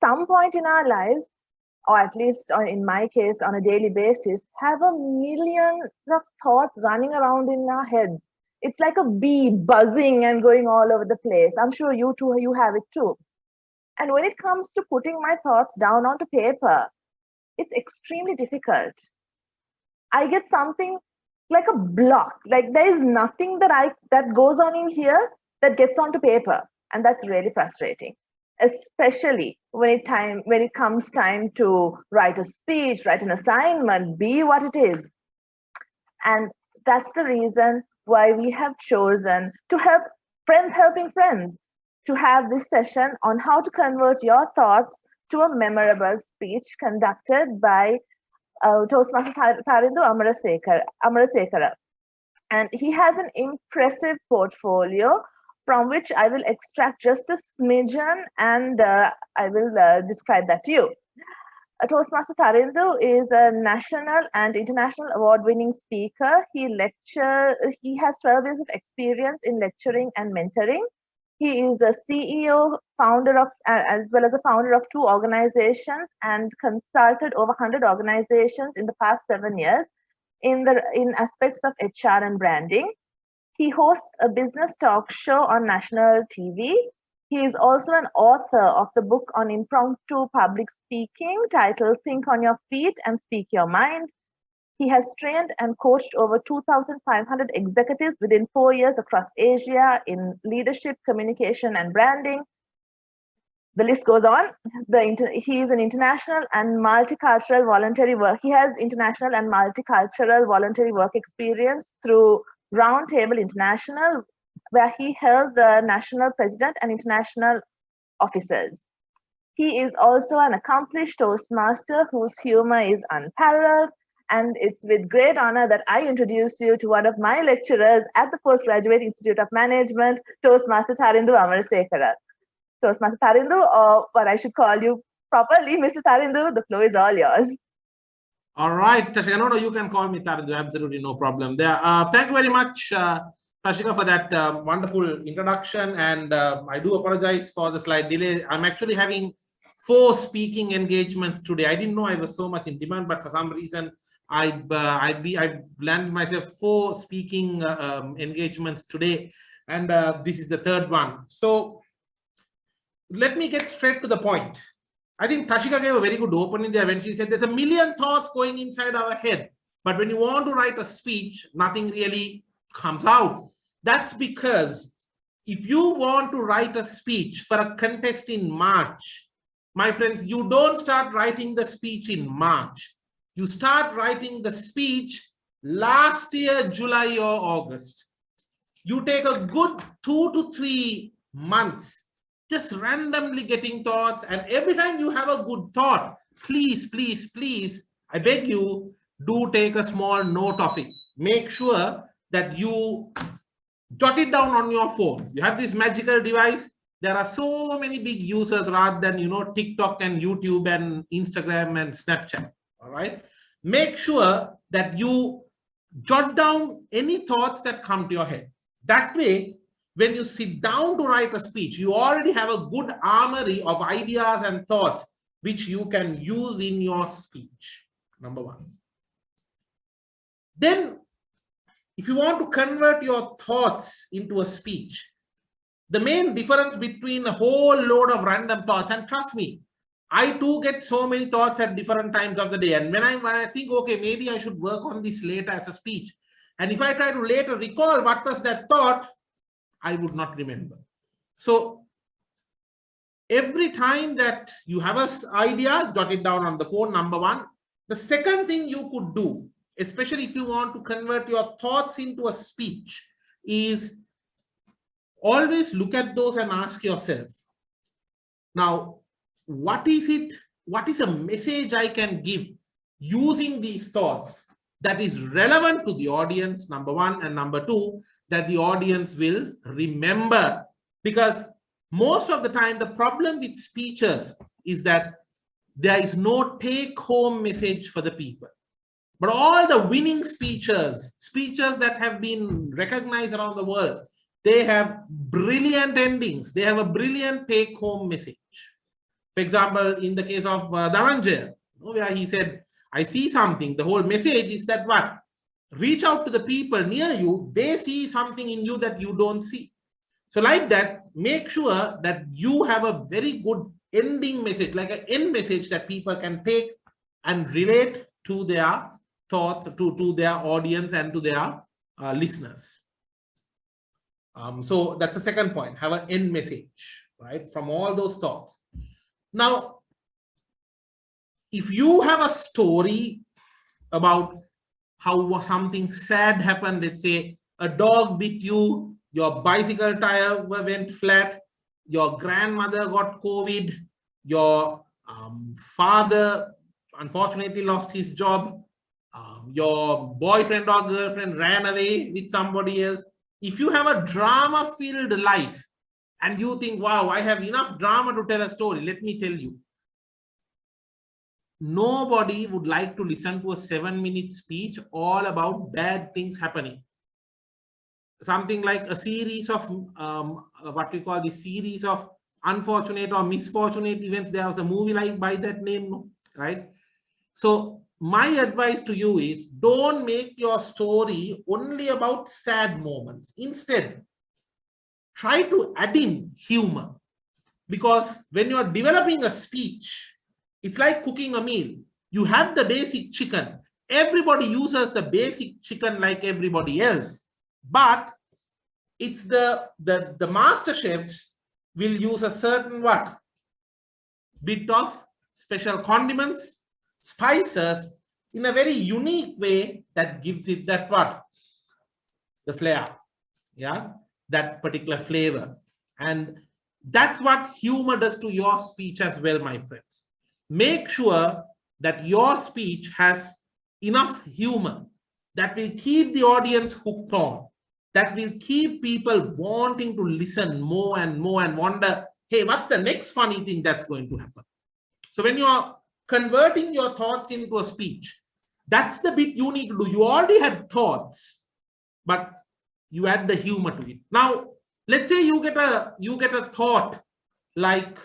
some point in our lives, or at least in my case, on a daily basis, have a million of thoughts running around in our head. It's like a bee buzzing and going all over the place. I'm sure you too, you have it too. And when it comes to putting my thoughts down onto paper, it's extremely difficult. I get something like a block. Like there is nothing that goes on in here that gets onto paper, and that's really frustrating. Especially when it comes time to write a speech, write an assignment, be what it is. And that's the reason why we have chosen to help friends helping friends to have this session on how to convert your thoughts to a memorable speech conducted by Toastmaster Tharindu Ameresekere. And he has an impressive portfolio from which I will extract just a smidgen and I will describe that to you. Toastmaster Tharindu is a national and international award-winning speaker. He has 12 years of experience in lecturing and mentoring. He is a CEO, founder of, as well as a founder of 2 organizations, and consulted over 100 organizations in the past 7 years in aspects of HR and branding. He hosts a business talk show on national TV. He is also an author of the book on impromptu public speaking titled Think on Your Feet and Speak Your Mind. He has trained and coached over 2,500 executives within 4 years across Asia in leadership, communication, and branding. The list goes on. He is an international and multicultural voluntary work. He has international and multicultural voluntary work experience through Roundtable International, where he held the national president and international officers. He is also an accomplished Toastmaster whose humor is unparalleled. And it's with great honor that I introduce you to one of my lecturers at the Postgraduate Institute of Management, Toastmaster Tharindu Ameresekere. Toastmaster Tharindu, or what I should call you properly, Mr. Tharindu, the floor is all yours. All right, Tashika, no, you can call me Tharindu, absolutely no problem there. Thank you very much, Tashika, for that wonderful introduction. And I do apologize for the slight delay. I'm actually having 4 speaking engagements today. I didn't know I was so much in demand, but for some reason, I've landed myself 4 speaking engagements today, and this is the 3rd one. So let me get straight to the point. I think Tashika gave a very good opening there when she said there's a million thoughts going inside our head, but when you want to write a speech, nothing really comes out. That's because if you want to write a speech for a contest in March, my friends, you don't start writing the speech in March. You start writing the speech last year, July or August. You take a good 2 to 3 months, just randomly getting thoughts. And every time you have a good thought, please, please, please, I beg you, do take a small note of it. Make sure that you jot it down on your phone. You have this magical device. There are so many big users rather than, TikTok and YouTube and Instagram and Snapchat. All right. Make sure that you jot down any thoughts that come to your head. That way, when you sit down to write a speech, you already have a good armory of ideas and thoughts which you can use in your speech. Number 1. Then, if you want to convert your thoughts into a speech, the main difference between a whole load of random thoughts, and trust me, I too get so many thoughts at different times of the day. And when I think, okay, maybe I should work on this later as a speech. And if I try to later recall what was that thought, I would not remember. So every time that you have an idea, jot it down on the phone, number 1. The second thing you could do, especially if you want to convert your thoughts into a speech, is always look at those and ask yourself, now, what is a message I can give using these thoughts that is relevant to the audience, number 1, and number 2, that the audience will remember. Because most of the time, the problem with speeches is that there is no take-home message for the people. But all the winning speeches that have been recognized around the world, they have brilliant endings. They have a brilliant take-home message. For example, in the case of Dhananjaya, where he said, I see something. The whole message is that what? Reach out to the people near you. They see something in you that you don't see. So like that, make sure that you have a very good ending message, like an end message that people can take and relate to their thoughts, to their audience and to their listeners. So that's the second point. Have an end message, right, from all those thoughts. Now, if you have a story about how something sad happened, let's say a dog bit you, your bicycle tire went flat, your grandmother got COVID, your father unfortunately lost his job, your boyfriend or girlfriend ran away with somebody else. If you have a drama-filled life and you think, wow, I have enough drama to tell a story, let me tell you, nobody would like to listen to a 7-minute speech all about bad things happening. Something like a series of what we call the series of unfortunate or misfortunate events. There was a movie like by that name, right? So my advice to you is, don't make your story only about sad moments. Instead, try to add in humor, because when you're developing a speech, it's like cooking a meal. You have the basic chicken. Everybody uses the basic chicken like everybody else. But it's the master chefs will use a certain what? Bit of special condiments, spices in a very unique way that gives it that what? The flair. Yeah, that particular flavor. And that's what humor does to your speech as well, my friends. Make sure that your speech has enough humor that will keep the audience hooked on, that will keep people wanting to listen more and more and wonder, hey, what's the next funny thing that's going to happen? So when you're converting your thoughts into a speech, that's the bit you need to do. You already had thoughts, but you add the humor to it. Now, let's say you get a thought like,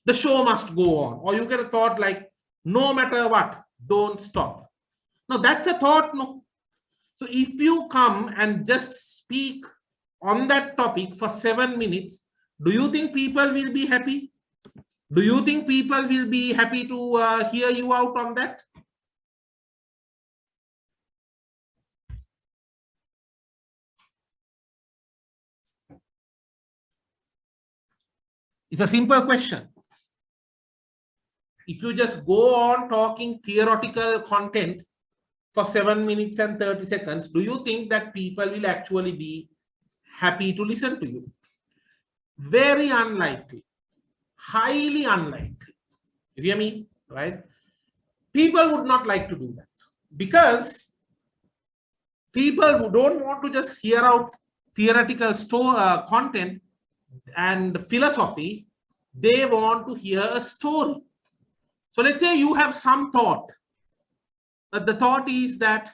the show must go on, or you get a thought like, no matter what, don't stop. Now that's a thought, no? So if you come and just speak on that topic for 7 minutes, do you think people will be happy? Do you think people will be happy to hear you out on that? It's a simple question. If you just go on talking theoretical content for 7 minutes and 30 seconds, do you think that people will actually be happy to listen to you? Very unlikely, highly unlikely. You hear me, right? People would not like to do that, because people who don't want to just hear out theoretical content and philosophy, they want to hear a story. So let's say you have some thought. The thought is that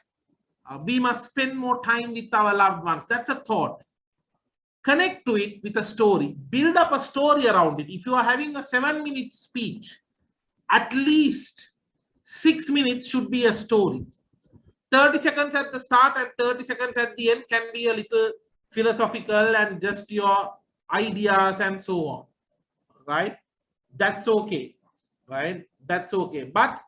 we must spend more time with our loved ones. That's a thought. Connect to it with a story. Build up a story around it. If you are having a 7-minute speech, at least 6 minutes should be a story. 30 seconds at the start and 30 seconds at the end can be a little philosophical and just your ideas and so on, right? That's okay, right? That's okay. But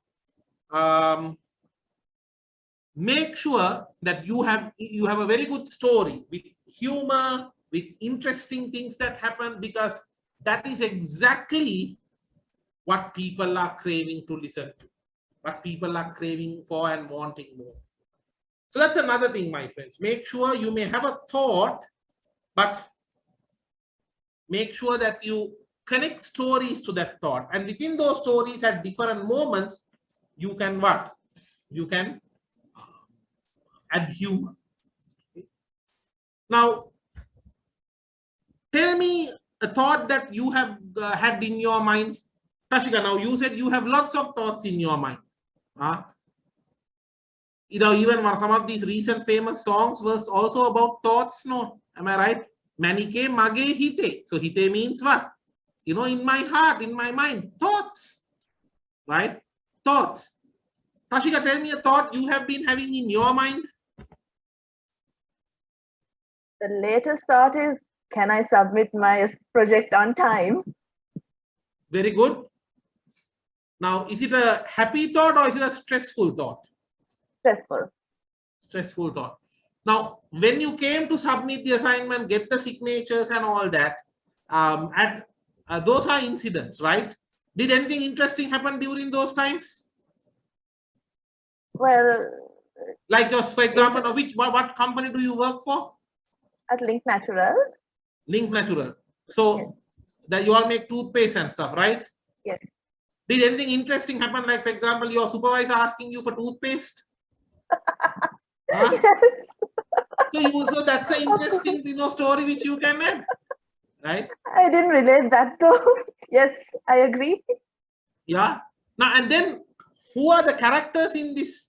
make sure that you have a very good story with humor, with interesting things that happen, because that is exactly what people are craving to listen to, what people are craving for and wanting more. So that's another thing, my friends. Make sure you may have a thought, but make sure that you connect stories to that thought. And within those stories at different moments, you can what? You can add humor. Now, tell me a thought that you have had in your mind. Tashika, now you said you have lots of thoughts in your mind. Even some of these recent famous songs was also about thoughts, no? Am I right? Manike mage hite. So hite means what? in my heart, in my mind, thoughts, right? Thoughts. Tashika, tell me a thought you have been having in your mind. The latest thought is, can I submit my project on time? Very good. Now, is it a happy thought or is it a stressful thought? Stressful. Stressful thought. Now, when you came to submit the assignment, get the signatures and all that, those are incidents, right? Did anything interesting happen during those times? Well, Like, for example, what company do you work for? at Link Natural. Link Natural. So Yes. that you all make toothpaste and stuff, right? Yes. Did anything interesting happen? Like, for example, your supervisor asking you for toothpaste? Huh? Yes. So that's an interesting, story which you can add, right? I didn't relate that though. Yes, I agree. Yeah. Now, and then who are the characters in this?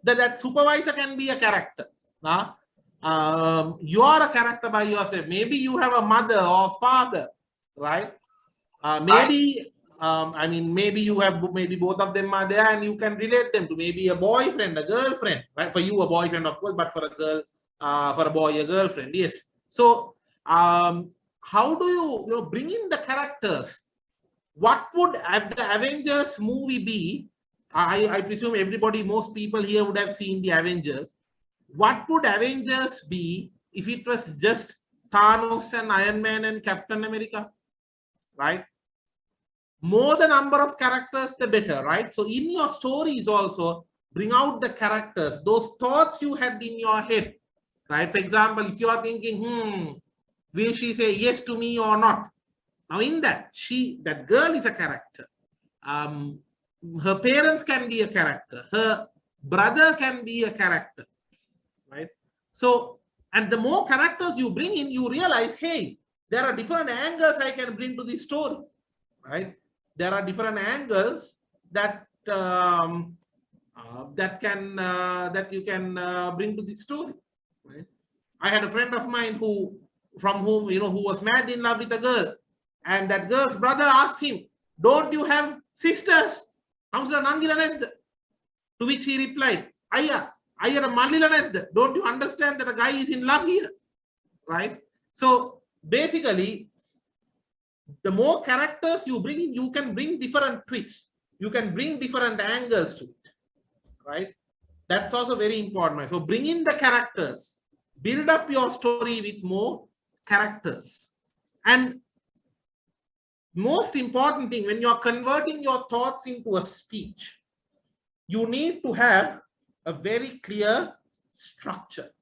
That supervisor can be a character. You are a character by yourself. Maybe you have a mother or father, right? Maybe maybe you have, maybe both of them are there and you can relate them to maybe a boyfriend, a girlfriend, right? For you, a boyfriend, of course, but for a girl, for a boy, a girlfriend. Yes. So how do you bring in the characters? What would the Avengers movie be? I presume everybody, most people here would have seen the Avengers. What would Avengers be if it was just Thanos and Iron Man and Captain America, right? More the number of characters, the better, right? So in your stories also, bring out the characters, those thoughts you had in your head, right? For example, if you are thinking, will she say yes to me or not? Now in that girl is a character. Her parents can be a character. Her brother can be a character, right? So, and the more characters you bring in, you realize, hey, there are different angles I can bring to this story, right? There are different angles that that you can bring to this story, right? I had a friend of mine who was mad in love with a girl, and that girl's brother asked him, "Don't you have sisters?" To which he replied, "Ayya, don't you understand that a guy is in love here?" Right? So basically, the more characters you bring in, you can bring different twists. You can bring different angles to it, right? That's also very important. So bring in the characters, build up your story with more characters. And most important thing, when you're converting your thoughts into a speech, you need to have a very clear structure.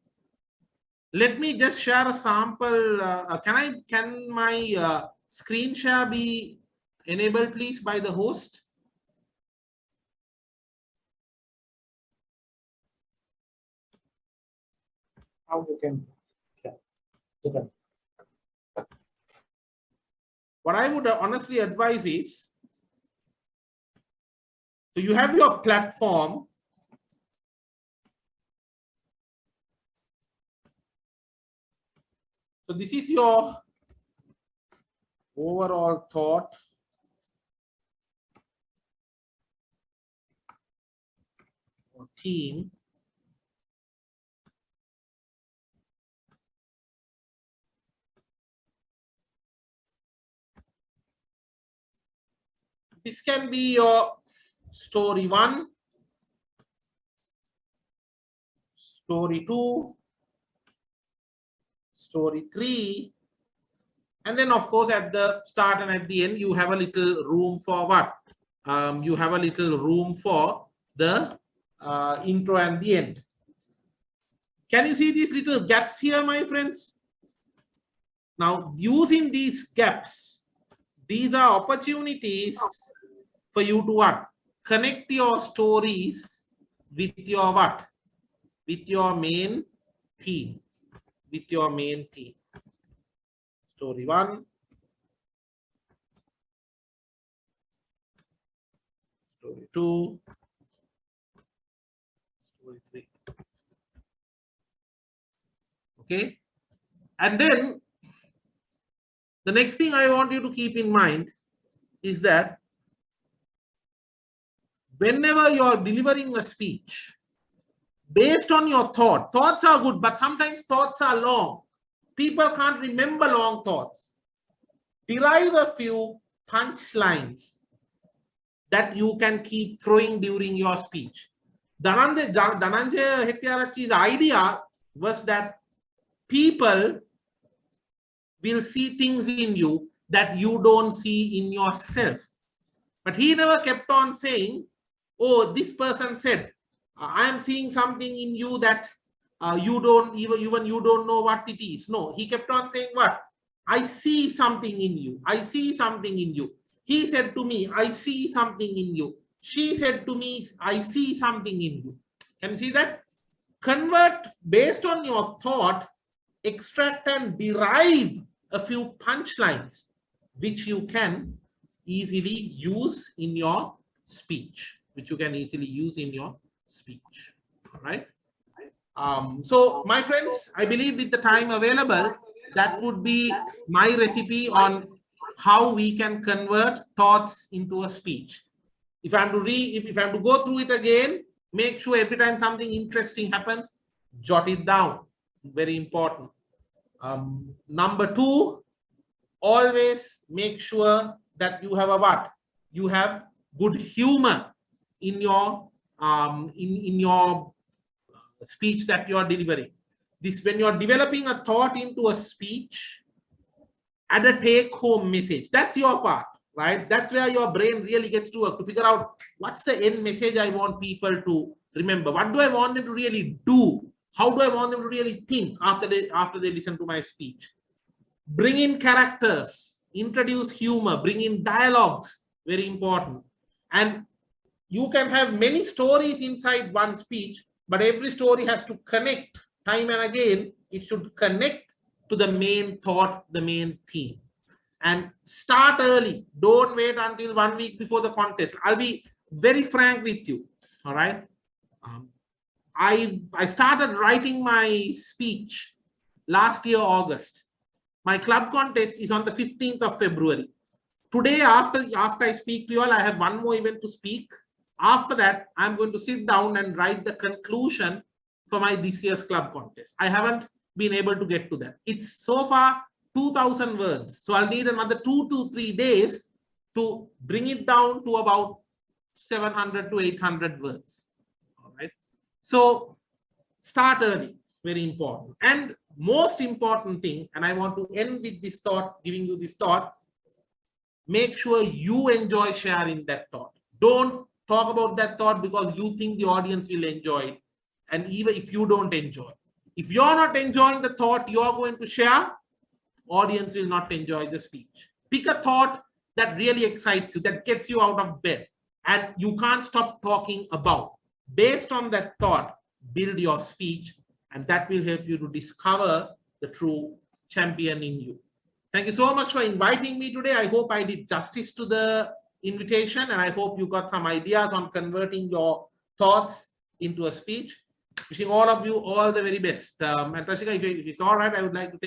Let me just share a sample. Can my screen share be enabled, please, by the host? How you can share? What I would honestly advise is, so you have your platform. So this is your overall thought. Or theme. This can be your story 1, story 2, story 3, and then of course at the start and at the end you have a little room for what? You have a little room for the intro and the end. Can you see these little gaps here, my friends? Now, using these gaps, these are opportunities for you to what? Connect your stories with your what? With your main theme. With your main theme. Story 1. Story 2. Story 3. Okay. And then The next thing I want you to keep in mind is that whenever you're delivering a speech, based on your thoughts are good, but sometimes thoughts are long. People can't remember long thoughts. Derive a few punchlines that you can keep throwing during your speech. Dhananjay Hettiarachchi's idea was that people will see things in you that you don't see in yourself. But he never kept on saying, oh, this person said, I am seeing something in you that you don't even you don't know what it is. No, he kept on saying what? I see something in you. I see something in you. He said to me, I see something in you. She said to me, I see something in you. Can you see that? Convert based on your thought, extract and derive a few punchlines which you can easily use in your speech. All right. So my friends, I believe with the time available, that would be my recipe on how we can convert thoughts into a speech. If I have to go through it again, make sure every time something interesting happens, jot it down. Very important. Number 2, always make sure that you have a what? You have good humor in your in your speech that you are delivering. This, when you are developing a thought into a speech, add a take-home message. That's your part, right? That's where your brain really gets to work to figure out what's the end message I want people to remember. What do I want them to really do? How do I want them to really think after they listen to my speech? Bring in characters, introduce humor, bring in dialogues. Very important. And you can have many stories inside one speech, but every story has to connect time and again. It should connect to the main thought, the main theme. And start early. Don't wait until 1 week before the contest. I'll be very frank with you. All right. I started writing my speech last year, August. My club contest is on the 15th of February. Today, after I speak to you all, I have one more event to speak. After that, I'm going to sit down and write the conclusion for my this year's club contest. I haven't been able to get to that. It's so far 2,000 words. So I'll need another 2 to 3 days to bring it down to about 700 to 800 words. All right. So start early, very important. And most important thing, and I want to end with this thought, giving you this thought, make sure you enjoy sharing that thought. Don't talk about that thought because you think the audience will enjoy it. And even if you don't enjoy, if you're not enjoying the thought you're going to share, audience will not enjoy the speech. Pick a thought that really excites you, that gets you out of bed, and you can't stop talking about. Based on that thought, build your speech, and that will help you to discover the true champion in you. Thank you so much for inviting me today. I hope I did justice to the invitation, and I hope you got some ideas on converting your thoughts into a speech. Wishing all of you all the very best. And Tashika, if it's all right, I would like to take